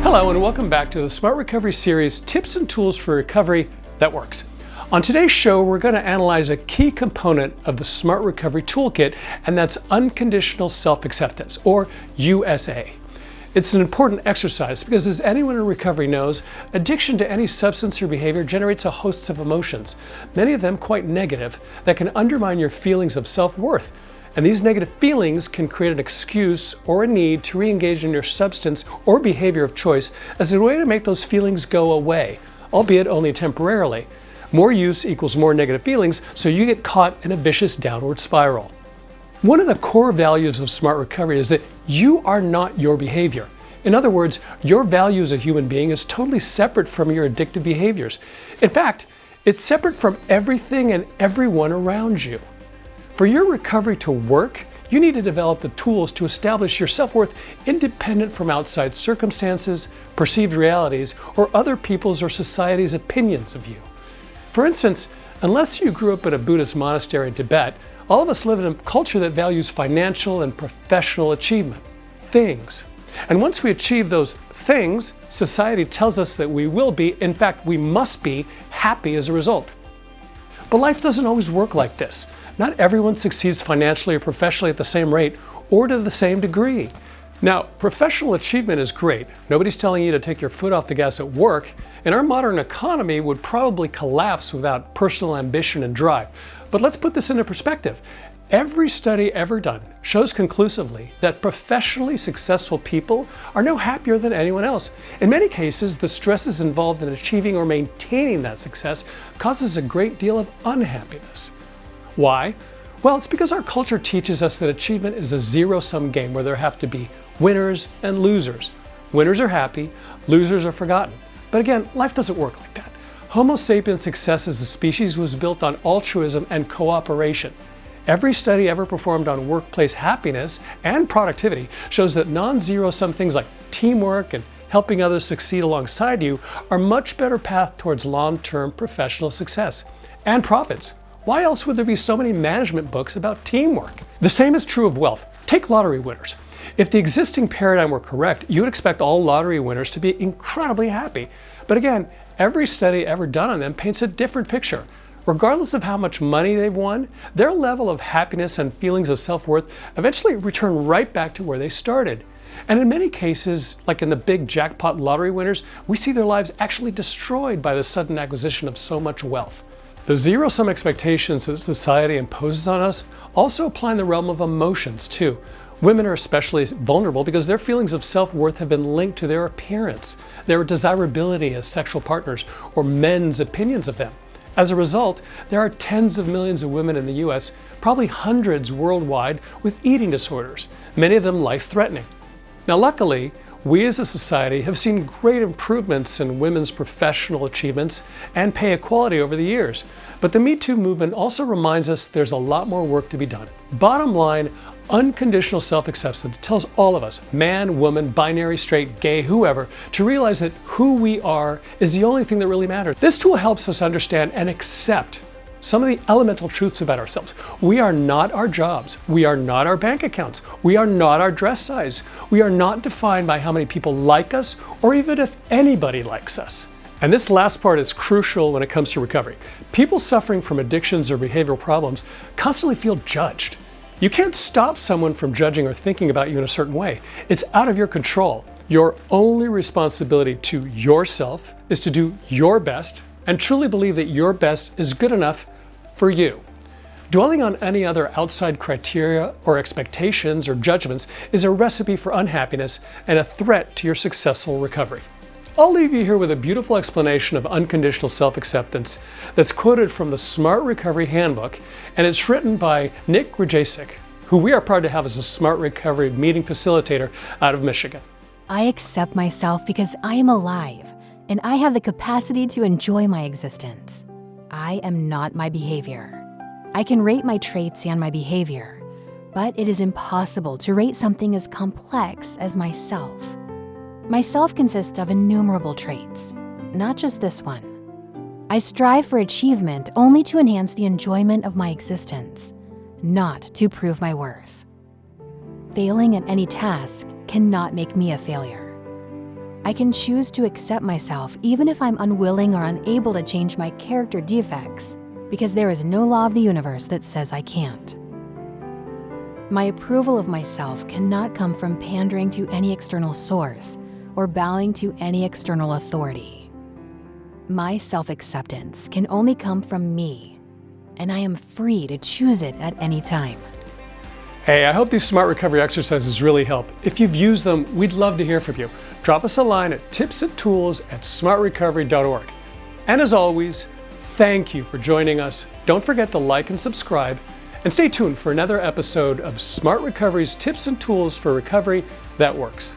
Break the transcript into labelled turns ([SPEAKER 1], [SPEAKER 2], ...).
[SPEAKER 1] Hello and welcome back to the Smart Recovery series, Tips and Tools for Recovery That Works. On today's show, we're going to analyze a key component of the Smart Recovery Toolkit, and that's Unconditional Self Acceptance, or USA. It's an important exercise because, as anyone in recovery knows, addiction to any substance or behavior generates a host of emotions, many of them quite negative, that can undermine your feelings of self-worth. And these negative feelings can create an excuse or a need to re-engage in your substance or behavior of choice as a way to make those feelings go away, albeit only temporarily. More use equals more negative feelings, so you get caught in a vicious downward spiral. One of the core values of Smart Recovery is that you are not your behavior. In other words, your value as a human being is totally separate from your addictive behaviors. In fact, it's separate from everything and everyone around you. For your recovery to work, you need to develop the tools to establish your self-worth independent from outside circumstances, perceived realities, or other people's or society's opinions of you. For instance, unless you grew up in a Buddhist monastery in Tibet, all of us live in a culture that values financial and professional achievement, things. And once we achieve those things, society tells us that we will be, in fact, we must be, happy as a result. But life doesn't always work like this. Not everyone succeeds financially or professionally at the same rate or to the same degree. Now, professional achievement is great. Nobody's telling you to take your foot off the gas at work, and our modern economy would probably collapse without personal ambition and drive. But let's put this into perspective. Every study ever done shows conclusively that professionally successful people are no happier than anyone else. In many cases, the stresses involved in achieving or maintaining that success causes a great deal of unhappiness. Why? Well, it's because our culture teaches us that achievement is a zero-sum game where there have to be winners and losers. Winners are happy, losers are forgotten. But again, life doesn't work like that. Homo sapiens' success as a species was built on altruism and cooperation. Every study ever performed on workplace happiness and productivity shows that non-zero-sum things like teamwork and helping others succeed alongside you are much better path towards long-term professional success and profits. Why else would there be so many management books about teamwork? The same is true of wealth. Take lottery winners. If the existing paradigm were correct, you would expect all lottery winners to be incredibly happy. But again, every study ever done on them paints a different picture. Regardless of how much money they've won, their level of happiness and feelings of self-worth eventually return right back to where they started. And in many cases, like in the big jackpot lottery winners, we see their lives actually destroyed by the sudden acquisition of so much wealth. The zero-sum expectations that society imposes on us also apply in the realm of emotions too. Women are especially vulnerable because their feelings of self-worth have been linked to their appearance, their desirability as sexual partners, or men's opinions of them. As a result, there are tens of millions of women in the US, probably hundreds worldwide, with eating disorders, many of them life-threatening. Now luckily, we as a society have seen great improvements in women's professional achievements and pay equality over the years. But the Me Too movement also reminds us there's a lot more work to be done. Bottom line, Unconditional Self Acceptance tells all of us, man, woman, binary, straight, gay, whoever, to realize that who we are is the only thing that really matters. This tool helps us understand and accept some of the elemental truths about ourselves. We are not our jobs. We are not our bank accounts. We are not our dress size. We are not defined by how many people like us or even if anybody likes us. And this last part is crucial when it comes to recovery. People suffering from addictions or behavioral problems constantly feel judged. You can't stop someone from judging or thinking about you in a certain way. It's out of your control. Your only responsibility to yourself is to do your best and truly believe that your best is good enough for you. Dwelling on any other outside criteria or expectations or judgments is a recipe for unhappiness and a threat to your successful recovery. I'll leave you here with a beautiful explanation of unconditional self-acceptance that's quoted from the Smart Recovery Handbook, and it's written by Nick Grajacek, who we are proud to have as a Smart Recovery meeting facilitator out of Michigan.
[SPEAKER 2] I accept myself because I am alive, and I have the capacity to enjoy my existence. I am not my behavior. I can rate my traits and my behavior, but it is impossible to rate something as complex as myself. Myself consists of innumerable traits, not just this one. I strive for achievement only to enhance the enjoyment of my existence, not to prove my worth. Failing at any task cannot make me a failure. I can choose to accept myself even if I'm unwilling or unable to change my character defects, because there is no law of the universe that says I can't. My approval of myself cannot come from pandering to any external source or bowing to any external authority. My self-acceptance can only come from me, and I am free to choose it at any time.
[SPEAKER 1] Hey, I hope these smart recovery exercises really help. If you've used them, we'd love to hear from you. Drop us a line at tipsandtools@smartrecovery.org. And as always, thank you for joining us. Don't forget to like and subscribe, and stay tuned for another episode of Smart Recovery's Tips and Tools for Recovery That Works.